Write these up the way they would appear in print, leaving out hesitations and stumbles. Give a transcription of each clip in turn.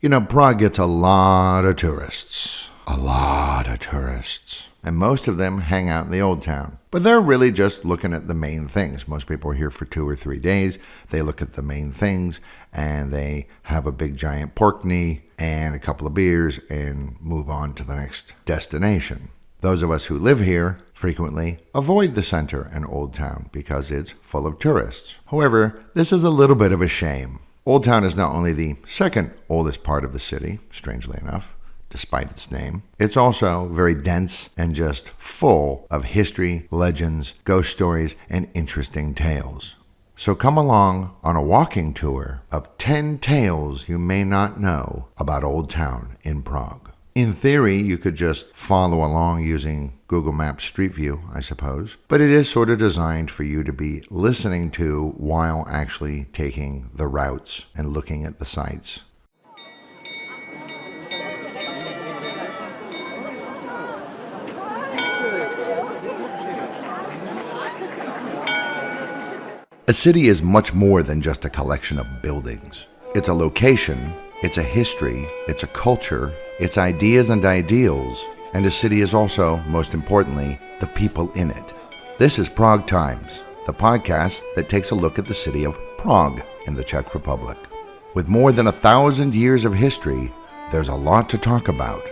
You know, Prague gets a lot of tourists. A lot of tourists. And most of them hang out in the Old Town. But they're really just looking at the main things. Most people are here for 2 or 3 days. They look at the main things, and they have a big giant pork knee and a couple of beers and move on to the next destination. Those of us who live here frequently avoid the center and Old Town because it's full of tourists. However, this is a little bit of a shame. Old Town is not only the second oldest part of the city, strangely enough, despite its name, it's also very dense and just full of history, legends, ghost stories, and interesting tales. So come along on a walking tour of 10 tales you may not know about Old Town in Prague. In theory, you could just follow along using Google Maps Street View, I suppose, but it is sort of designed for you to be listening to while actually taking the routes and looking at the sights. A city is much more than just a collection of buildings. It's a location, it's a history, it's a culture, it's ideas and ideals, and a city is also, most importantly, the people in it. This is Prague Times, the podcast that takes a look at the city of Prague in the Czech Republic. With more than 1,000 years of history, there's a lot to talk about.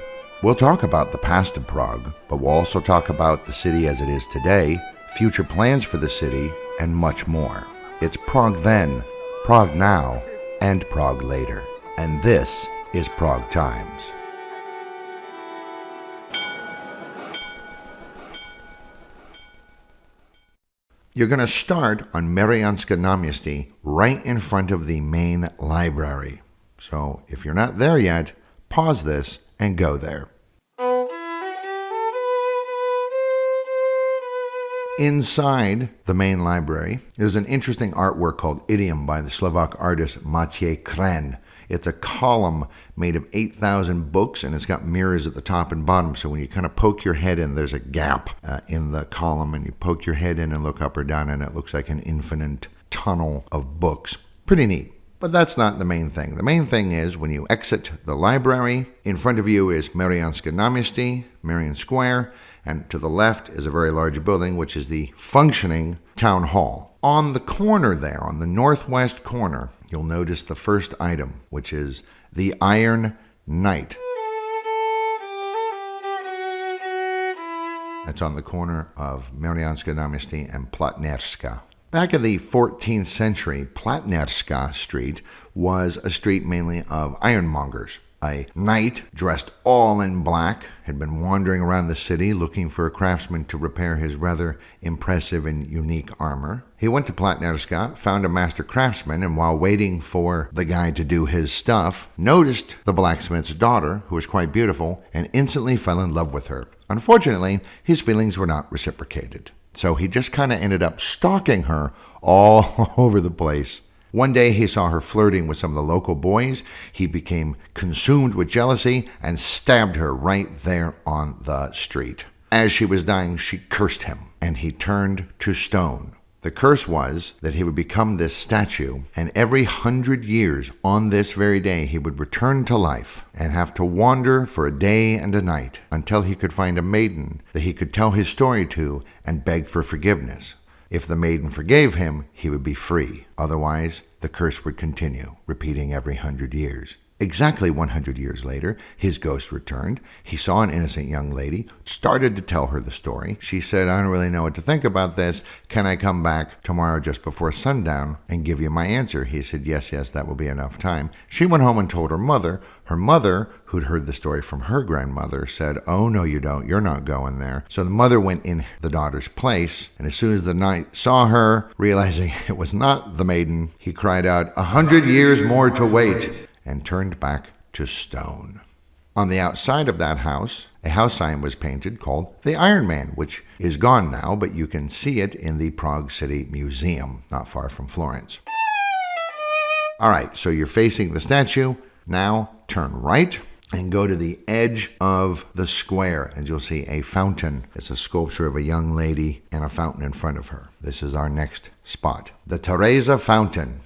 We'll talk about the past of Prague, but we'll also talk about the city as it is today, future plans for the city, and much more. It's Prague then, Prague now, and Prague later. And this is Prague Times. You're going to start on Mariánské náměstí, right in front of the main library. So if you're not there yet, pause this and go there. Inside the main library, there's an interesting artwork called Idiom by the Slovak artist Matej Kren. It's a column made of 8,000 books, and it's got mirrors at the top and bottom. So when you kind of poke your head in, there's a gap in the column, and you poke your head in and look up or down, and it looks like an infinite tunnel of books. Pretty neat. But that's not the main thing. The main thing is when you exit the library, in front of you is Mariánské náměstí, Marian Square, and to the left is a very large building, which is the functioning town hall. On the corner there, on the northwest corner, you'll notice the first item, which is the Iron Knight. That's on the corner of Mariánské náměstí and Platnéřská. Back in the 14th century, Platnéřská Street was a street mainly of ironmongers. A knight dressed all in black had been wandering around the city looking for a craftsman to repair his rather impressive and unique armor. He went to Platnéřská, found a master craftsman, and while waiting for the guy to do his stuff, noticed the blacksmith's daughter, who was quite beautiful, and instantly fell in love with her. Unfortunately, his feelings were not reciprocated. So he just kind of ended up stalking her all over the place. One day he saw her flirting with some of the local boys. He became consumed with jealousy and stabbed her right there on the street. As she was dying, she cursed him, and he turned to stone. The curse was that he would become this statue, and every 100 years on this very day he would return to life and have to wander for a day and a night until he could find a maiden that he could tell his story to and beg for forgiveness. If the maiden forgave him, he would be free. Otherwise, the curse would continue, repeating every 100 years. Exactly 100 years later, his ghost returned. He saw an innocent young lady, started to tell her the story. She said, "I don't really know what to think about this. Can I come back tomorrow just before sundown and give you my answer?" He said, yes, that will be enough time. She went home and told her mother. Her mother, who'd heard the story from her grandmother, said, "Oh, no, you don't. You're not going there." So the mother went in the daughter's place, and as soon as the knight saw her, realizing it was not the maiden, he cried out, "100 years more to wait," and turned back to stone. On the outside of that house, a house sign was painted called the Iron Man, which is gone now, but you can see it in the Prague City Museum, not far from Florence. All right, so you're facing the statue. Now turn right and go to the edge of the square, and you'll see a fountain. It's a sculpture of a young lady and a fountain in front of her. This is our next spot, the TEREZA Fountain.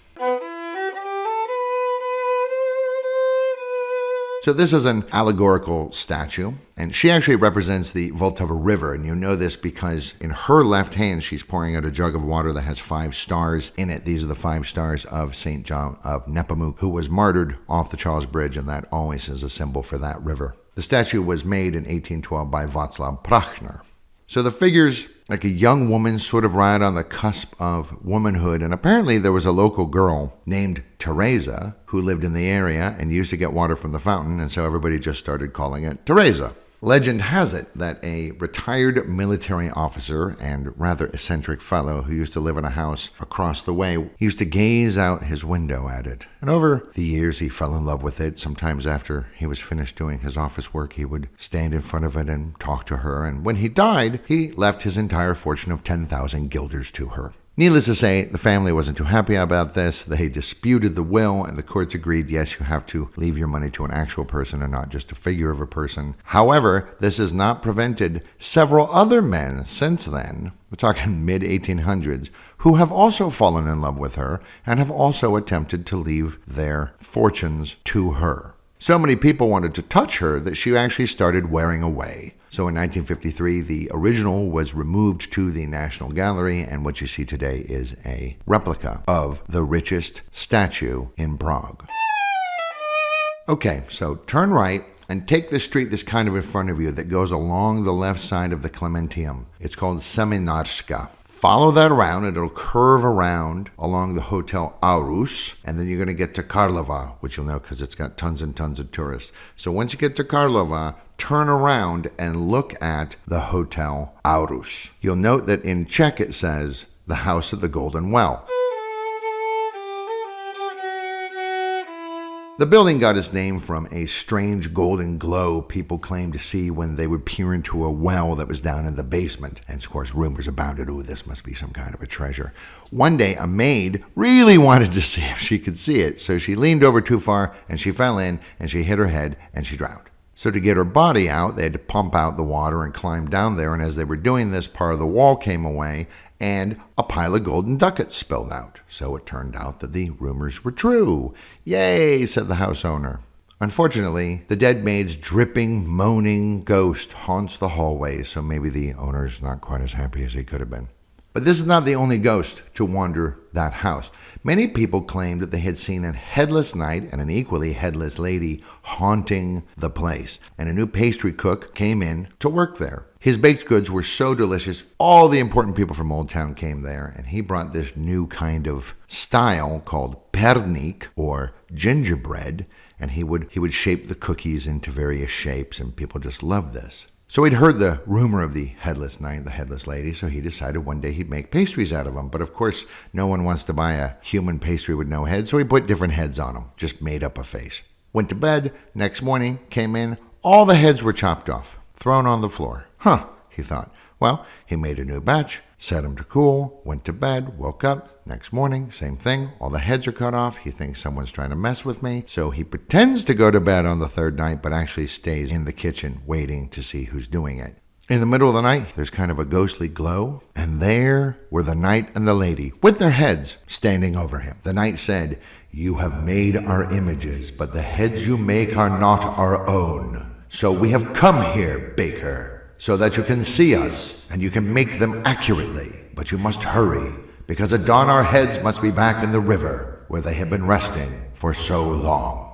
So this is an allegorical statue, and she actually represents the Vltava River, and you know this because in her left hand she's pouring out a jug of water that has 5 stars in it. These are the 5 stars of St. John of Nepomuc, who was martyred off the Charles Bridge, and that always is a symbol for that river. The statue was made in 1812 by Václav Prachner. So the figure's like a young woman sort of right on the cusp of womanhood, and apparently there was a local girl named TEREZA who lived in the area and used to get water from the fountain, and so everybody just started calling it TEREZA. Legend has it that a retired military officer and rather eccentric fellow who used to live in a house across the way used to gaze out his window at it. And over the years he fell in love with it. Sometimes after he was finished doing his office work, he would stand in front of it and talk to her. And when he died, he left his entire fortune of 10,000 guilders to her. Needless to say, the family wasn't too happy about this. They disputed the will, and the courts agreed, yes, you have to leave your money to an actual person and not just a figure of a person. However, this has not prevented several other men since then, we're talking mid-1800s, who have also fallen in love with her and have also attempted to leave their fortunes to her. So many people wanted to touch her that she actually started wearing away. So in 1953, the original was removed to the National Gallery, and what you see today is a replica of the richest statue in Prague. Okay, so turn right and take the street that's kind of in front of you that goes along the left side of the Clementinum. It's called Seminářská. Follow that around, and it'll curve around along the Hotel Aarhus, and then you're going to get to Karlova, which you'll know because it's got tons and tons of tourists. So once you get to Karlova, turn around and look at the Hotel Aarhus. You'll note that in Czech it says, the House of the Golden Well. The building got its name from a strange golden glow people claimed to see when they would peer into a well that was down in the basement. And of course, rumors abounded, oh, this must be some kind of a treasure. One day, a maid really wanted to see if she could see it, so she leaned over too far, and she fell in, and she hit her head, and she drowned. So to get her body out, they had to pump out the water and climb down there, and as they were doing this, part of the wall came away, and a pile of golden ducats spilled out. So it turned out that the rumors were true. Yay, said the house owner. Unfortunately, the dead maid's dripping, moaning ghost haunts the hallways, so maybe the owner's not quite as happy as he could have been. But this is not the only ghost to wander that house. Many people claimed that they had seen a headless knight and an equally headless lady haunting the place, and a new pastry cook came in to work there. His baked goods were so delicious, all the important people from Old Town came there, and he brought this new kind of style called perník, or gingerbread, and he would shape the cookies into various shapes, and people just loved this. So he'd heard the rumor of the headless knight, the headless lady, so he decided one day he'd make pastries out of them. But of course, no one wants to buy a human pastry with no head, so he put different heads on them, just made up a face. Went to bed, next morning, came in, all the heads were chopped off, thrown on the floor. He thought. Well, he made a new batch, set them to cool, went to bed, woke up, next morning, same thing, all the heads are cut off, he thinks someone's trying to mess with me, so he pretends to go to bed on the third night, but actually stays in the kitchen waiting to see who's doing it. In the middle of the night, there's kind of a ghostly glow, and there were the knight and the lady, with their heads standing over him. The knight said, "You have made our images, but the heads you make are not our own. So we have come here, baker, so that you can see us and you can make them accurately. But you must hurry, because at dawn our heads must be back in the river where they have been resting for so long."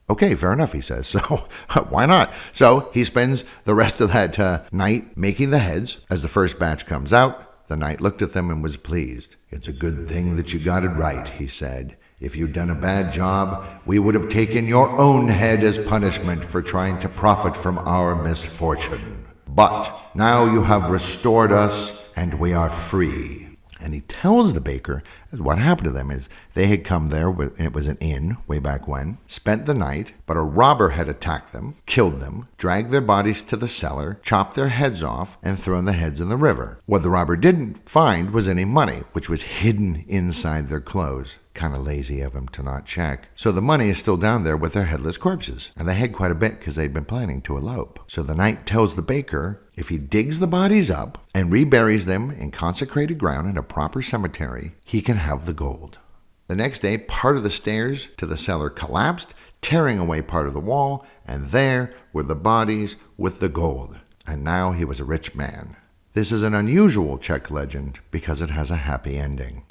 Okay, fair enough, he says. So why not? So he spends the rest of that night making the heads. As the first batch comes out, the knight looked at them and was pleased. "It's a good thing that you got it right," he said. "If you'd done a bad job, we would have taken your own head as punishment for trying to profit from our misfortune. But now you have restored us, and we are free." And he tells the baker what happened to them is they had come there, and it was an inn way back when, spent the night, but a robber had attacked them, killed them, dragged their bodies to the cellar, chopped their heads off, and thrown the heads in the river. What the robber didn't find was any money, which was hidden inside their clothes. Kind of lazy of him to not check. So the money is still down there with their headless corpses. And they had quite a bit because they'd been planning to elope. So the knight tells the baker if he digs the bodies up and reburies them in consecrated ground in a proper cemetery, he can have the gold. The next day, part of the stairs to the cellar collapsed. tearing away part of the wall, and there were the bodies with the gold. And now he was a rich man. This is an unusual Czech legend because it has a happy ending.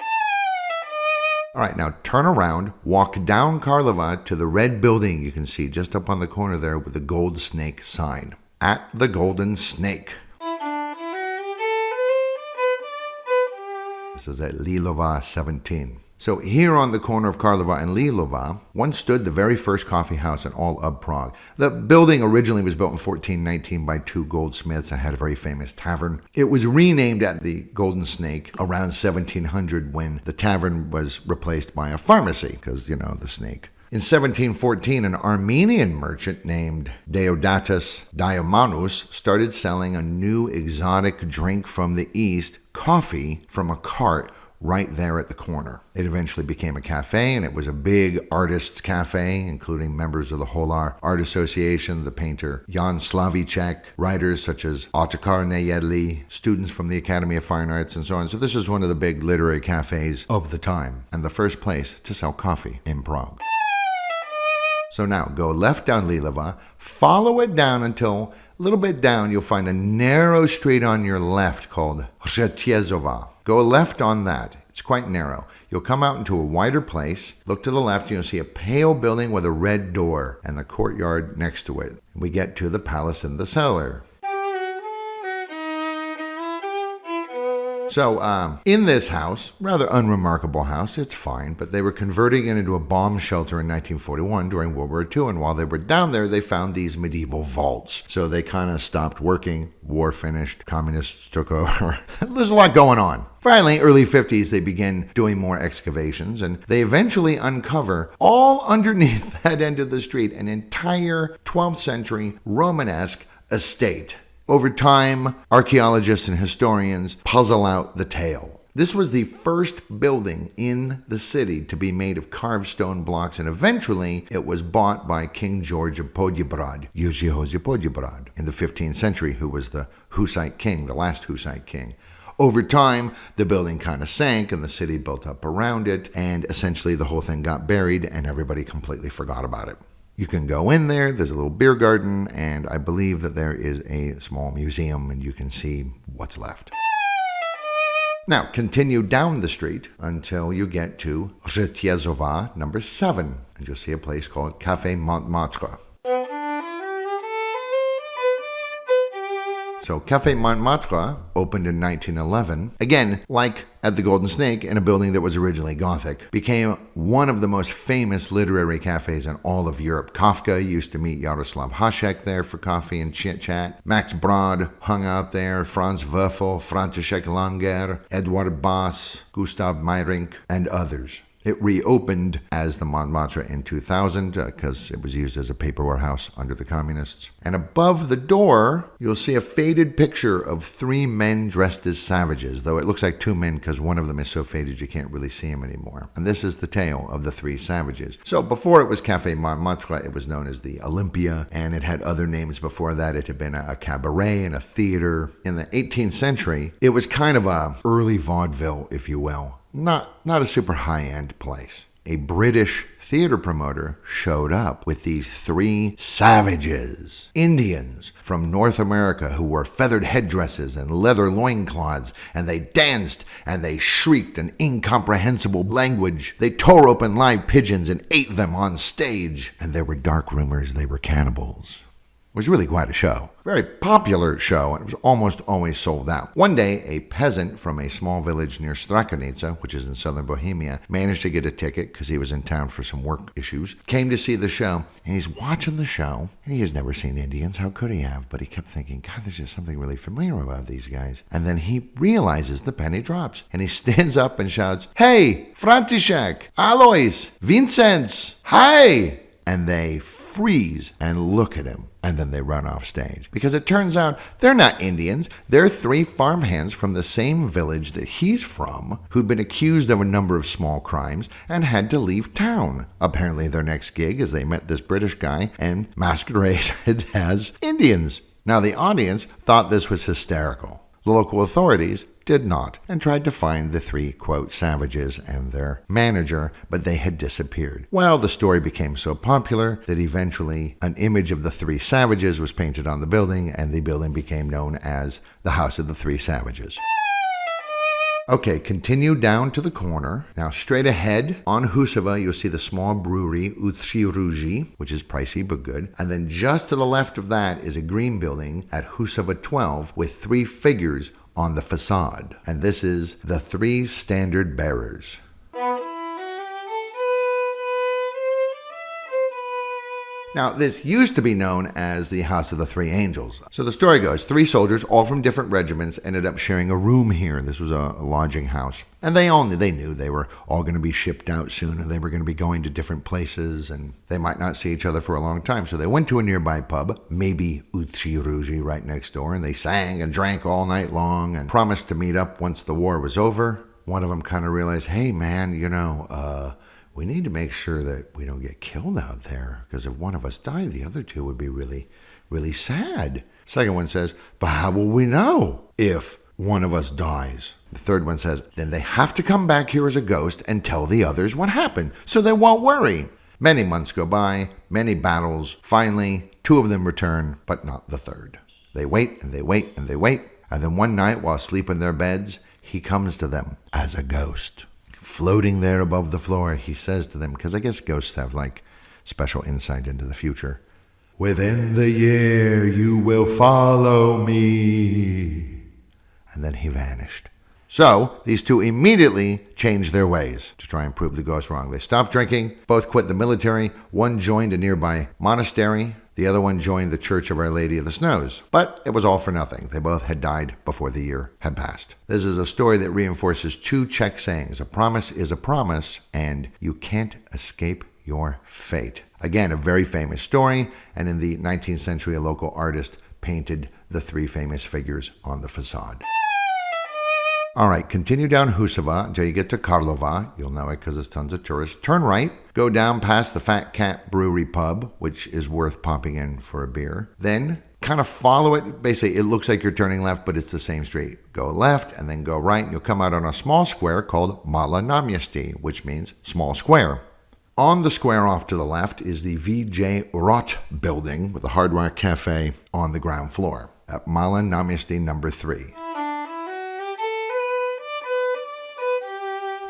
All right, now turn around, walk down Karlova to the red building you can see just up on the corner there with the gold snake sign. At the Golden Snake. This is at Liliová 17. So here on the corner of Karlova and Liliová, once stood the very first coffee house in all of Prague. The building originally was built in 1419 by two goldsmiths and had a very famous tavern. It was renamed at the Golden Snake around 1700 when the tavern was replaced by a pharmacy, because, the snake. In 1714, an Armenian merchant named Deodatus Diomanus started selling a new exotic drink from the East, coffee, from a cart right there at the corner. It eventually became a cafe, and it was a big artists' cafe, including members of the Holar Art Association, the painter Jan Slavíček, writers such as Otakar Nejedli, students from the Academy of Fine Arts, and so on. So this is one of the big literary cafes of the time, and the first place to sell coffee in Prague. So now go left down Liliová, follow it down until a little bit down you'll find a narrow street on your left called Řetězová. Go left on that. It's quite narrow. You'll come out into a wider place. Look to the left, and you'll see a pale building with a red door and the courtyard next to it. We get to the palace and the cellar. So, in this house, rather unremarkable house, it's fine, but they were converting it into a bomb shelter in 1941 during World War II, and while they were down there, they found these medieval vaults. So they kind of stopped working, war finished, communists took over. There's a lot going on. Finally, early 50s, they begin doing more excavations, and they eventually uncover, all underneath that end of the street, an entire 12th century Romanesque estate. Over time, archaeologists and historians puzzle out the tale. This was the first building in the city to be made of carved stone blocks, and eventually it was bought by King George of Poděbrad, Jiří Poděbrad, in the 15th century, who was the Hussite king, the last Hussite king. Over time, the building kind of sank and the city built up around it, and essentially the whole thing got buried and everybody completely forgot about it. You can go in there, there's a little beer garden, and I believe that there is a small museum and you can see what's left. Now, continue down the street until you get to Řetězová number 7, and you'll see a place called Café Montmartre. So Café Montmartre opened in 1911, again, like at the Golden Snake, in a building that was originally Gothic, became one of the most famous literary cafes in all of Europe. Kafka used to meet Jaroslav Hašek there for coffee and chit-chat. Max Brod hung out there, Franz Werfel, František Langer, Eduard Bass, Gustav Meyrink, and others. It reopened as the Montmartre in 2000 because it was used as a paper warehouse under the communists. And above the door, you'll see a faded picture of 3 men dressed as savages, though it looks like 2 men because one of them is so faded you can't really see him anymore. And this is the tale of the 3 savages. So before it was Café Montmartre, it was known as the Olympia, and it had other names before that. It had been a cabaret and a theater. In the 18th century, it was kind of a early vaudeville, if you will. Not a super high-end place. A British theater promoter showed up with these 3 savages, Indians from North America who wore feathered headdresses and leather loincloths, and they danced and they shrieked an incomprehensible language. They tore open live pigeons and ate them on stage, and there were dark rumors they were cannibals. It was really quite a show. Very popular show, and it was almost always sold out. One day, a peasant from a small village near Strakonica, which is in southern Bohemia, managed to get a ticket because he was in town for some work issues, came to see the show, and he's watching the show, and he has never seen Indians. How could he have? But he kept thinking, God, there's just something really familiar about these guys. And then he realizes the penny drops, and he stands up and shouts, Hey, František, Alois, Vincenz, hi! And they freeze and look at him, and then they run off stage. Because it turns out they're not Indians. They're 3 farmhands from the same village that he's from who'd been accused of a number of small crimes and had to leave town. Apparently their next gig is they met this British guy and masqueraded as Indians. Now the audience thought this was hysterical. The local authorities did not, and tried to find the three, quote, savages and their manager, but they had disappeared. Well, the story became so popular that eventually an image of the three savages was painted on the building, and the building became known as the House of the Three Savages. Okay, continue down to the corner. Now, straight ahead on Husova, you'll see the small brewery, Rytířská, which is pricey but good. And then just to the left of that is a green building at Husova 12 with three figures on the facade. And this is the three standard bearers. Now, this used to be known as the House of the Three Angels. So the story goes, three soldiers, all from different regiments, ended up sharing a room here. This was a lodging house. And they knew they were all going to be shipped out soon, and they were going to be going to different places, and they might not see each other for a long time. So they went to a nearby pub, maybe Rytířská right next door, and they sang and drank all night long and promised to meet up once the war was over. One of them kind of realized, hey, man, we need to make sure that we don't get killed out there, because if one of us died, the other two would be really, really sad. Second one says, but how will we know if one of us dies? The third one says, then they have to come back here as a ghost and tell the others what happened, so they won't worry. Many months go by, many battles. Finally, two of them return, but not the third. They wait and they wait and they wait, and then one night while asleep in their beds, he comes to them as a ghost. Floating there above the floor, he says to them, because I guess ghosts have special insight into the future, within the year you will follow me. And then he vanished. So these two immediately changed their ways to try and prove the ghost wrong. They stopped drinking, both quit the military, one joined a nearby monastery, the other one joined the Church of Our Lady of the Snows. But it was all for nothing. They both had died before the year had passed. This is a story that reinforces two Czech sayings. A promise is a promise, and you can't escape your fate. Again, a very famous story, and in the 19th century, a local artist painted the three famous figures on the facade. All right, continue down Husova until you get to Karlova. You'll know it because there's tons of tourists. Turn right, go down past the Fat Cat Brewery pub, which is worth popping in for a beer. Then kind of follow it. Basically, it looks like you're turning left, but it's the same street. Go left and then go right. And you'll come out on a small square called Malé náměstí, which means small square. On the square off to the left is the VJ Rott building with the Hard Rock Cafe on the ground floor at Malé náměstí number 3.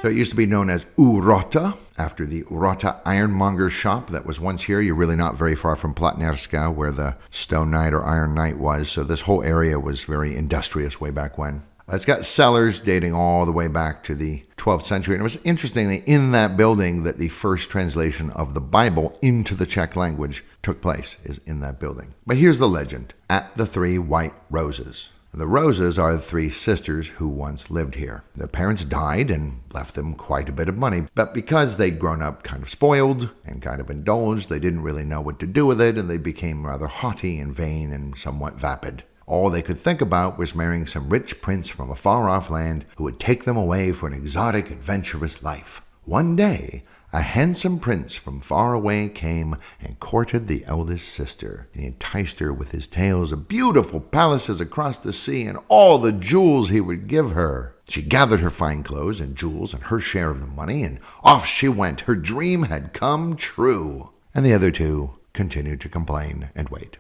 So it used to be known as Urota, after the Urota ironmonger shop that was once here. You're really not very far from Platnéřská, where the Stone Knight or Iron Knight was. So this whole area was very industrious way back when. It's got cellars dating all the way back to the 12th century. And it was interestingly in that building that the first translation of the Bible into the Czech language took place, is in that building. But here's the legend. At the Three White Roses. The Roses are the three sisters who once lived here. Their parents died and left them quite a bit of money, but because they'd grown up kind of spoiled and kind of indulged, they didn't really know what to do with it, and they became rather haughty and vain and somewhat vapid. All they could think about was marrying some rich prince from a far-off land who would take them away for an exotic, adventurous life. One day, a handsome prince from far away came and courted the eldest sister. He enticed her with his tales of beautiful palaces across the sea and all the jewels he would give her. She gathered her fine clothes and jewels and her share of the money, and off she went. Her dream had come true. And the other two continued to complain and wait.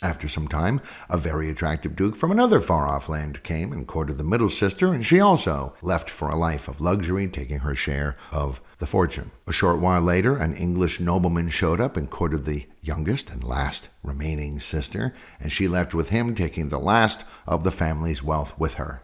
After some time, a very attractive duke from another far-off land came and courted the middle sister, and she also left for a life of luxury, taking her share of the fortune. A short while later, an English nobleman showed up and courted the youngest and last remaining sister, and she left with him, taking the last of the family's wealth with her.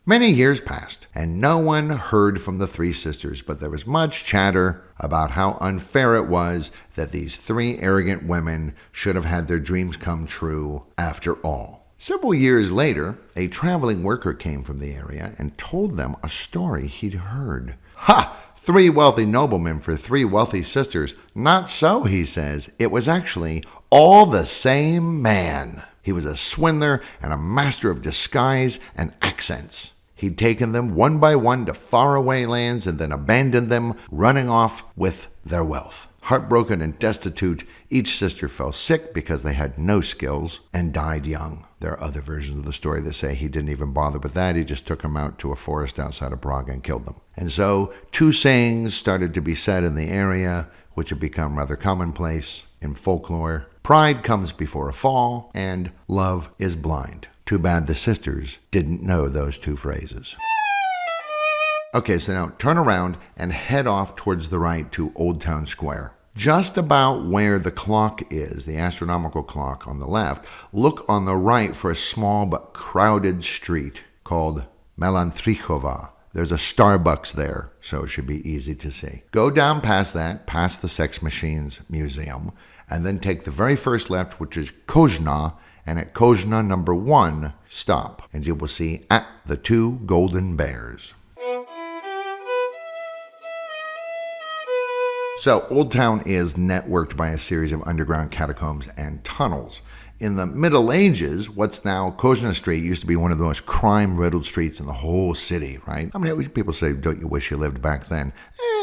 Many years passed, and no one heard from the three sisters, but there was much chatter about how unfair it was that these three arrogant women should have had their dreams come true after all. Several years later, a traveling worker came from the area and told them a story he'd heard. Ha! 3 wealthy noblemen for 3 wealthy sisters. Not so, he says. It was actually all the same man. He was a swindler and a master of disguise and accents. He'd taken them one by one to faraway lands and then abandoned them, running off with their wealth. Heartbroken and destitute, each sister fell sick because they had no skills and died young. There are other versions of the story that say he didn't even bother with that. He just took them out to a forest outside of Prague and killed them. And so 2 sayings started to be said in the area, which have become rather commonplace in folklore. Pride comes before a fall, and love is blind. Too bad the sisters didn't know those 2 phrases. Okay, so now turn around and head off towards the right to Old Town Square. Just about where the clock is, the astronomical clock on the left, look on the right for a small but crowded street called Malé. There's a Starbucks there, so it should be easy to see. Go down past that, past the Sex Machines Museum, and then take the very first left, which is Kožná, and at Kožná number 1, stop, and you will see At the 2 Golden Bears. So, Old Town is networked by a series of underground catacombs and tunnels. In the Middle Ages, what's now Kožná Street used to be one of the most crime-riddled streets in the whole city, right? I mean, people say, don't you wish you lived back then?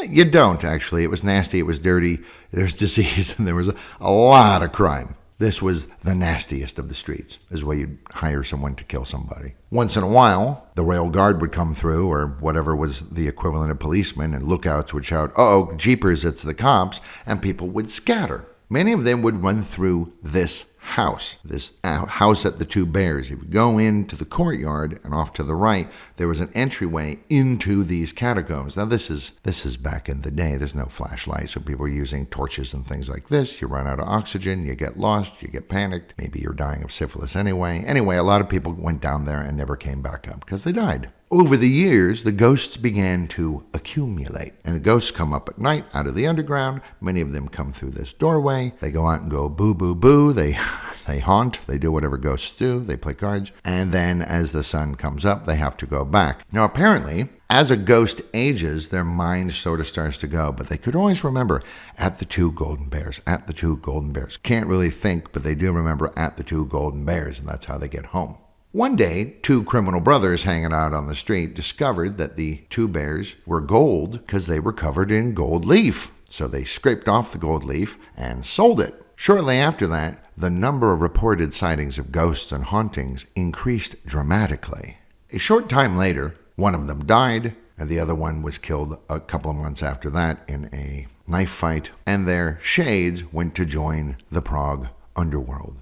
You don't, actually. It was nasty, it was dirty, there's disease, and there was a lot of crime. This was the nastiest of the streets, is where you'd hire someone to kill somebody. Once in a while, the Royal Guard would come through, or whatever was the equivalent of policemen, and lookouts would shout, "Uh-oh, jeepers, it's the cops," and people would scatter. Many of them would run through this house at the 2 Bears. If you go into the courtyard and off to the right, there was an entryway into these catacombs. Now this is back in the day. There's no flashlights, so people were using torches and things like this. You run out of oxygen, you get lost, you get panicked. Maybe you're dying of syphilis anyway. Anyway, a lot of people went down there and never came back up because they died. Over the years, the ghosts began to accumulate. And the ghosts come up at night out of the underground. Many of them come through this doorway. They go out and go boo, boo, boo. They haunt. They do whatever ghosts do. They play cards. And then as the sun comes up, they have to go back. Now, apparently, as a ghost ages, their mind sort of starts to go. But they could always remember At the 2 Golden Bears, At the 2 Golden Bears. Can't really think, but they do remember At the 2 Golden Bears, and that's how they get home. One day, 2 criminal brothers hanging out on the street discovered that the 2 bears were gold because they were covered in gold leaf. So they scraped off the gold leaf and sold it. Shortly after that, the number of reported sightings of ghosts and hauntings increased dramatically. A short time later, one of them died, and the other one was killed a couple of months after that in a knife fight, and their shades went to join the Prague underworld.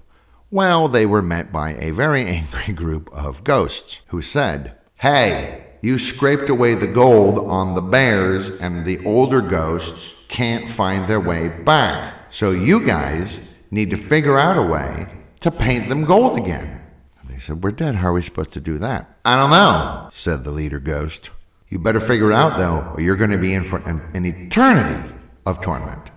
Well, they were met by a very angry group of ghosts who said, "Hey, you scraped away the gold on the bears and the older ghosts can't find their way back. So you guys need to figure out a way to paint them gold again." And they said, "We're dead. How are we supposed to do that?" "I don't know," said the leader ghost. "You better figure it out, though, or you're going to be in for an eternity of torment."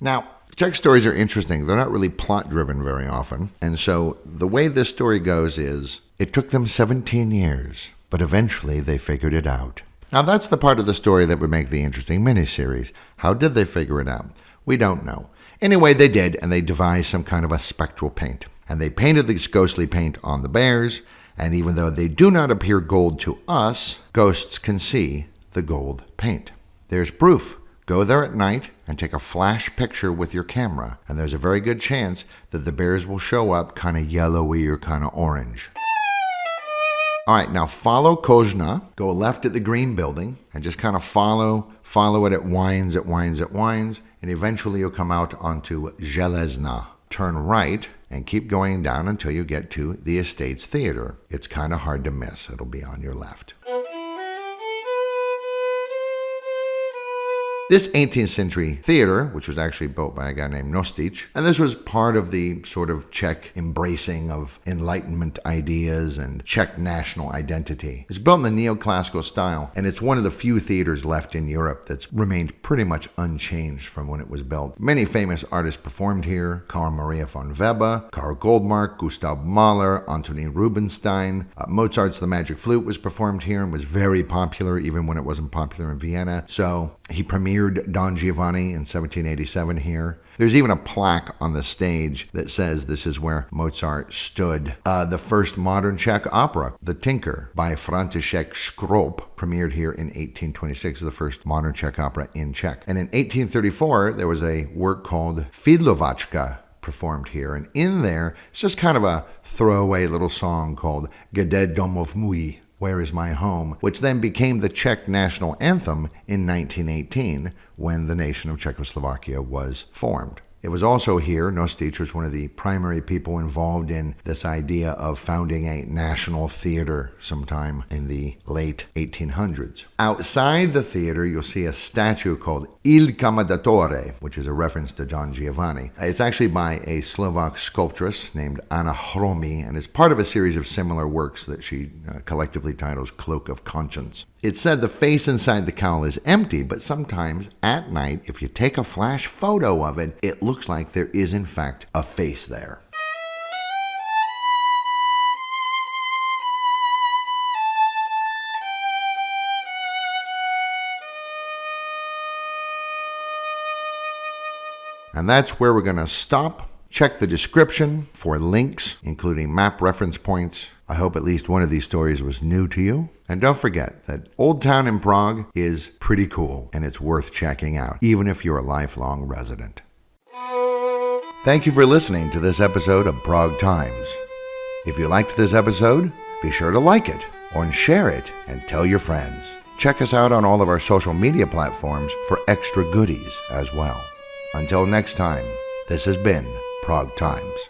Now, Czech stories are interesting. They're not really plot-driven very often. And so the way this story goes is, it took them 17 years, but eventually they figured it out. Now that's the part of the story that would make the interesting miniseries. How did they figure it out? We don't know. Anyway, they did, and they devised some kind of a spectral paint. And they painted this ghostly paint on the bears, and even though they do not appear gold to us, ghosts can see the gold paint. There's proof. Go there at night and take a flash picture with your camera, and there's a very good chance that the bears will show up kind of yellowy or kind of orange. All right, now follow Kožná, go left at the green building, and just kind of follow it. It winds, and eventually you'll come out onto Železná. Turn right and keep going down until you get to the Estates Theater. It's kind of hard to miss. It'll be on your left. This 18th century theater, which was actually built by a guy named Nostich, and this was part of the sort of Czech embracing of Enlightenment ideas and Czech national identity. It's built in the neoclassical style, and it's one of the few theaters left in Europe that's remained pretty much unchanged from when it was built. Many famous artists performed here: Carl Maria von Weber, Karl Goldmark, Gustav Mahler, Antonin Rubinstein. Mozart's The Magic Flute was performed here and was very popular even when it wasn't popular in Vienna. So he premiered Don Giovanni in 1787 here. There's even a plaque on the stage that says this is where Mozart stood. The first modern Czech opera, The Tinker, by František Škrop, premiered here in 1826, the first modern Czech opera in Czech. And in 1834, there was a work called Fidlovačka, performed here. And in there, it's just kind of a throwaway little song called Kde domov můj, Where is My Home, which then became the Czech national anthem in 1918 when the nation of Czechoslovakia was formed. It was also here, Nostitch was one of the primary people involved in this idea of founding a national theater sometime in the late 1800s. Outside the theater, you'll see a statue called Il Commendatore, which is a reference to Don Giovanni. It's actually by a Slovak sculptress named Anna Hromy, and is part of a series of similar works that she collectively titles Cloak of Conscience. It's said the face inside the cowl is empty, but sometimes at night, if you take a flash photo of it, it looks like there is in fact a face there. And that's where we're going to stop. Check the description for links, including map reference points. I hope at least one of these stories was new to you. And don't forget that Old Town in Prague is pretty cool, and it's worth checking out, even if you're a lifelong resident. Thank you for listening to this episode of Prague Times. If you liked this episode, be sure to like it, or share it, and tell your friends. Check us out on all of our social media platforms for extra goodies as well. Until next time, this has been Prague Times.